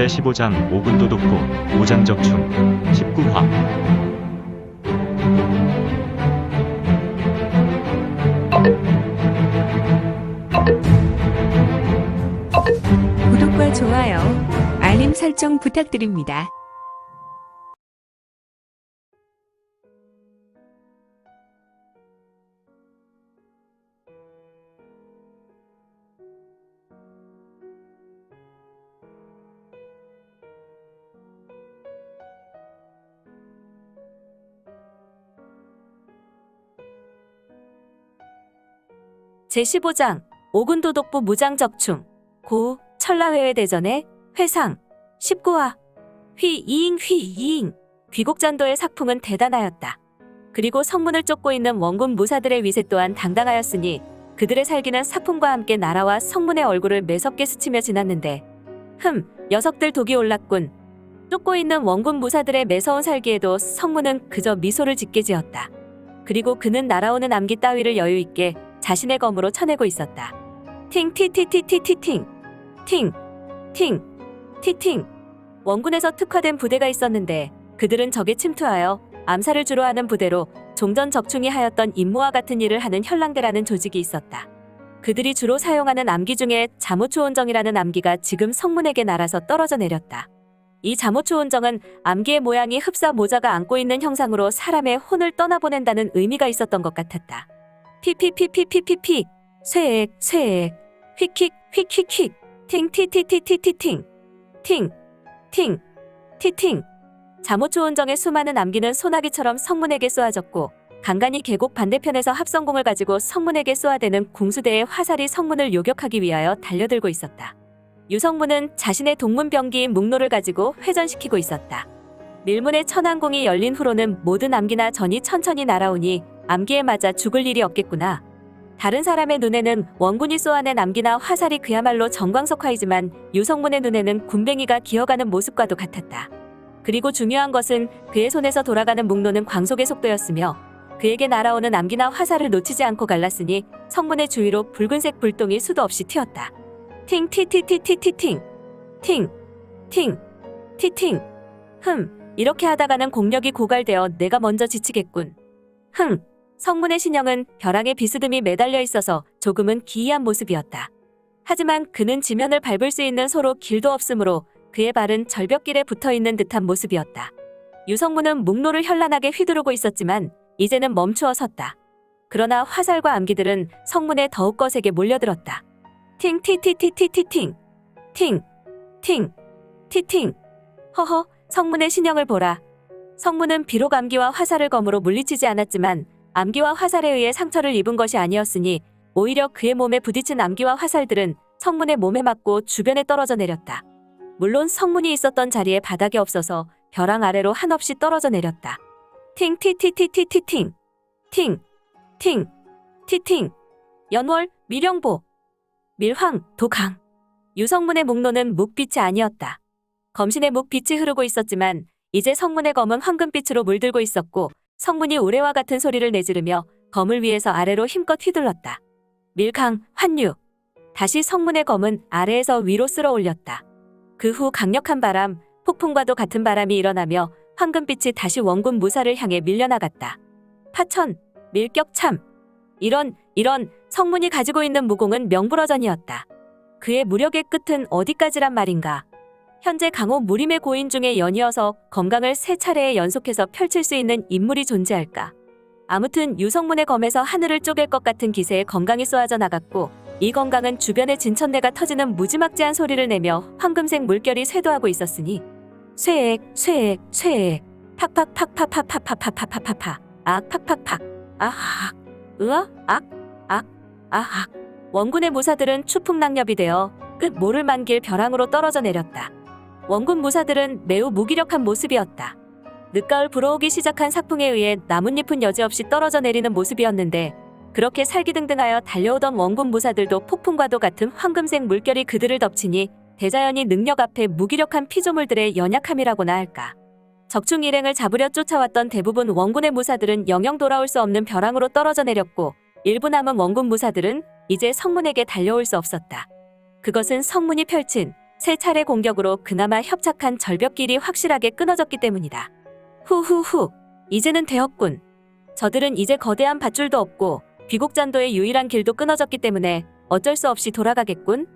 제15장 오군도독보 무장적충 19화 구독과 좋아요, 알림 설정 부탁드립니다. 제15장 오군도독보 무장적충 고 천라회회 대전의 회상 19화 휘이잉 귀곡잔도의 sak풍은 대단하였다. 그리고 성문을 쫓고 있는 원군 무사들의 위세 또한 당당하였으니 그들의 살기는 사풍과 함께 나라와 성문의 얼굴을 매섭게 스치며 지났는데 녀석들 독이 올랐군. 쫓고 있는 원군 무사들의 매서운 살기에도 성문은 그저 미소를 짓게 지었다. 그리고 그는 날아오는 암기 따위를 여유있게 자신의 검으로 쳐내고 있었다. 팅티티티티티팅 팅팅 티팅. 원군에서 특화된 부대가 있었는데 그들은 적에 침투하여 암살을 주로 하는 부대로 종전 적충이 하였던 임무와 같은 일을 하는 현랑대라는 조직이 있었다. 그들이 주로 사용하는 암기 중에 잠오초온정이라는 암기가 지금 성문에게 날아서 떨어져 내렸다. 이 잠오초온정은 암기의 모양이 흡사 모자가 안고 있는 형상으로 사람의 혼을 떠나보낸다는 의미가 있었던 것 같았다. 피피피피피피피 쇠액 휙킥 휙휙휙 팅티티티티티팅 팅팅 티팅. 잠오초온정의 수많은 암기는 소나기처럼 성문에게 쏘아졌고 간간히 계곡 반대편에서 합성공을 가지고 성문에게 쏘아대는 궁수대의 화살이 성문을 요격하기 위하여 달려들고 있었다. 유성문은 자신의 동문병기인 묵노를 가지고 회전시키고 있었다. 밀문의 천왕공이 열린 후로는 모든 암기나 전이 천천히 날아오니 암기에 맞아 죽을 일이 없겠구나. 다른 사람의 눈에는 원군이 쏘아낸 암기나 화살이 그야말로 정광석화이지만 유성문의 눈에는 군뱅이가 기어가는 모습과도 같았다. 그리고 중요한 것은 그의 손에서 돌아가는 묵노는 광속의 속도였으며 그에게 날아오는 암기나 화살을 놓치지 않고 갈랐으니 성문의 주위로 붉은색 불똥이 수도 없이 튀었다. 팅티티티티티팅 팅팅 티팅. 이렇게 하다가는 공력이 고갈되어 내가 먼저 지치겠군. 성문의 신형은 벼랑에 비스듬히 매달려 있어서 조금은 기이한 모습이었다. 하지만 그는 지면을 밟을 수 있는 소로 길도 없으므로 그의 발은 절벽길에 붙어있는 듯한 모습이었다. 유성문은 묵노를 현란하게 휘두르고 있었지만 이제는 멈추어 섰다. 그러나 화살과 암기들은 성문에 더욱 거세게 몰려들었다. 팅티티티티티팅 팅팅 티팅. 허허, 성문의 신형을 보라. 성문은 비록 암기와 화살을 검으로 물리치지 않았지만 암기와 화살에 의해 상처를 입은 것이 아니었으니 오히려 그의 몸에 부딪힌 암기와 화살들은 성문의 몸에 맞고 주변에 떨어져 내렸다. 물론 성문이 있었던 자리에 바닥이 없어서 벼랑 아래로 한없이 떨어져 내렸다. 팅티티티티티팅 팅팅 티팅. 연월 미령보 밀황 도강. 유성문의 묵노는 묵빛이 아니었다. 검신의 묵빛이 흐르고 있었지만 이제 성문의 검은 황금빛으로 물들고 있었고 성문이 우레와 같은 소리를 내지르며 검을 위에서 아래로 힘껏 휘둘렀다. 밀강 환유. 다시 성문의 검은 아래에서 위로 쓸어 올렸다. 그 후 강력한 바람, 폭풍과도 같은 바람이 일어나며 황금빛이 다시 원군 무사를 향해 밀려나갔다. 파천, 밀격참. 이런 성문이 가지고 있는 무공은 명불허전이었다. 그의 무력의 끝은 어디까지란 말인가. 현재 강호 무림의 고인 중에 연이어서 검강을 3차례에 연속해서 펼칠 수 있는 인물이 존재할까. 아무튼 유성문의 검에서 하늘을 쪼갤 것 같은 기세에 검강이 쏘아져 나갔고 이 검강은 주변의 진천내가 터지는 무지막지한 소리를 내며 황금색 물결이 쇄도하고 있었으니 쇠액 팍팍팍팍팍팍팍팍팍팍팍팍 악 팍팍팍 아악 으악 아악. 원군의 무사들은 추풍낙엽이 되어 끝 모를 만길 벼랑으로 떨어져 내렸다. 원군 무사들은 매우 무기력한 모습이었다. 늦가을 불어오기 시작한 sak풍에 의해 나뭇잎은 여지없이 떨어져 내리는 모습이었는데 그렇게 살기등등하여 달려오던 원군 무사들도 폭풍과도 같은 황금색 물결이 그들을 덮치니 대자연이 능력 앞에 무기력한 피조물들의 연약함이라고나 할까. 적충 일행을 잡으려 쫓아왔던 대부분 원군의 무사들은 영영 돌아올 수 없는 벼랑으로 떨어져 내렸고 일부 남은 원군 무사들은 이제 성문에게 달려올 수 없었다. 그것은 성문이 펼친 세 차례 공격으로 그나마 협착한 절벽길이 확실하게 끊어졌기 때문이다. 후후후, 이제는 되었군. 저들은 이제 거대한 밧줄도 없고 귀곡잔도의 유일한 길도 끊어졌기 때문에 어쩔 수 없이 돌아가겠군.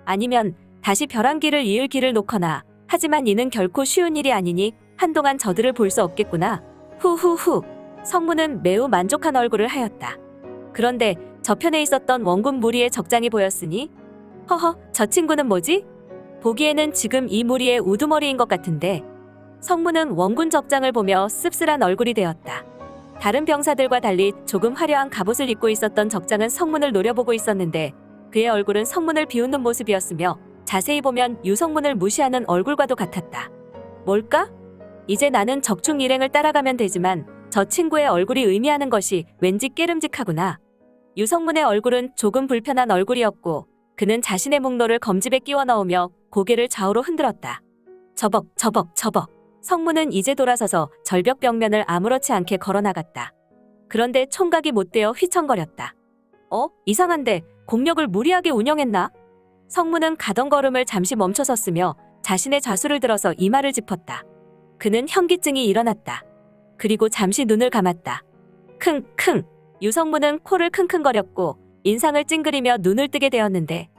아니면 다시 벼랑길을 이을 길을 놓거나, 하지만 이는 결코 쉬운 일이 아니니 한동안 저들을 볼 수 없겠구나. 후후후, 성문은 매우 만족한 얼굴을 하였다. 그런데 저편에 있었던 원군 무리의 적장이 보였으니, 허허, 저 친구는 뭐지? 보기에는 지금 이 무리의 우두머리인 것 같은데. 성문은 원군 적장을 보며 씁쓸한 얼굴이 되었다. 다른 병사들과 달리 조금 화려한 갑옷을 입고 있었던 적장은 성문을 노려보고 있었는데, 그의 얼굴은 성문을 비웃는 모습이었으며 자세히 보면 유성문을 무시하는 얼굴과도 같았다. 뭘까? 이제 나는 적충 일행을 따라가면 되지만 저 친구의 얼굴이 의미하는 것이 왠지 깨름직하구나. 유성문의 얼굴은 조금 불편한 얼굴이었고, 그는 자신의 목노를 검집에 끼워 넣으며 고개를 좌우로 흔들었다. 저벅. 성문은 이제 돌아서서 절벽 벽면을 아무렇지 않게 걸어나갔다. 그런데 총각이 못되어 휘청거렸다. 이상한데 공력을 무리하게 운영했나? 성문은 가던 걸음을 잠시 멈춰섰으며 자신의 좌수를 들어서 이마를 짚었다. 그는 현기증이 일어났다. 그리고 잠시 눈을 감았다. 킁킁. 유성문은 코를 킁킁거렸고 인상을 찡그리며 눈을 뜨게 되었는데,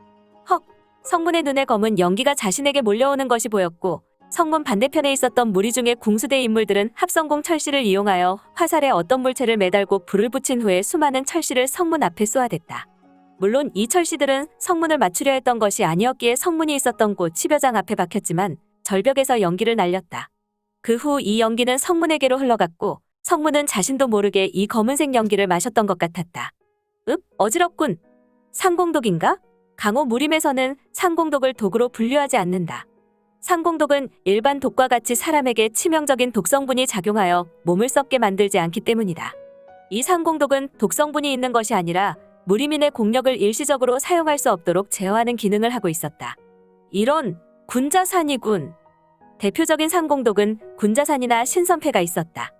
헉! 성문의 눈에 검은 연기가 자신에게 몰려오는 것이 보였고, 성문 반대편에 있었던 무리 중에 궁수대 인물들은 합성공 철실을 이용하여 화살에 어떤 물체를 매달고 불을 붙인 후에 수많은 철실을 성문 앞에 쏘아댔다. 물론 이 철시들은 성문을 맞추려 했던 것이 아니었기에 성문이 있었던 곳 10여 장 앞에 박혔지만 절벽에서 연기를 날렸다. 그 후 이 연기는 성문에게로 흘러갔고, 성문은 자신도 모르게 이 검은색 연기를 마셨던 것 같았다. 어지럽군. 상공독인가? 강호 무림에서는 상공독을 독으로 분류하지 않는다. 상공독은 일반 독과 같이 사람에게 치명적인 독성분이 작용하여 몸을 썩게 만들지 않기 때문이다. 이 상공독은 독성분이 있는 것이 아니라 무림인의 공력을 일시적으로 사용할 수 없도록 제어하는 기능을 하고 있었다. 이런 군자산이군. 대표적인 상공독은 군자산이나 신선패가 있었다.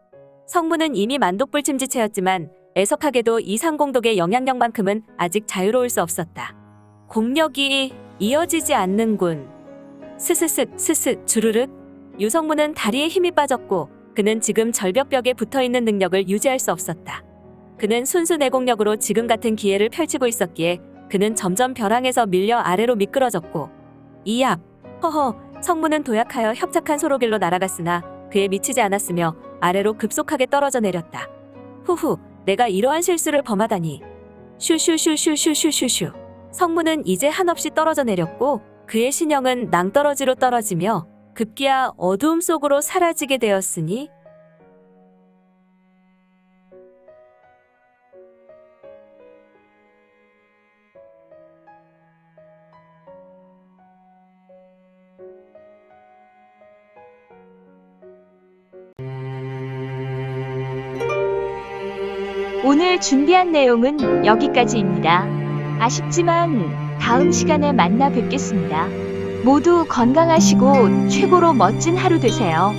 성문은 이미 만독불침지체였지만 애석하게도 이 상공독의 영향력만큼은 아직 자유로울 수 없었다. 공력이 이어지지 않는군. 스스슥 주르륵. 유성문은 다리에 힘이 빠졌고 그는 지금 절벽벽에 붙어있는 능력을 유지할 수 없었다. 그는 순수 내공력으로 지금 같은 기회를 펼치고 있었기에 그는 점점 벼랑에서 밀려 아래로 미끄러졌고, 이압! 허허! 성문은 도약하여 협착한 소로길로 날아갔으나 그에 미치지 않았으며 아래로 급속하게 떨어져 내렸다. 후후! 내가 이러한 실수를 범하다니. 슈슈슈슈슈슈슈슈. 성문은 이제 한없이 떨어져 내렸고 그의 신형은 낭떠러지로 떨어지며 급기야 어두움 속으로 사라지게 되었으니, 오늘 준비한 내용은 여기까지입니다. 아쉽지만 다음 시간에 만나 뵙겠습니다. 모두 건강하시고 최고로 멋진 하루 되세요.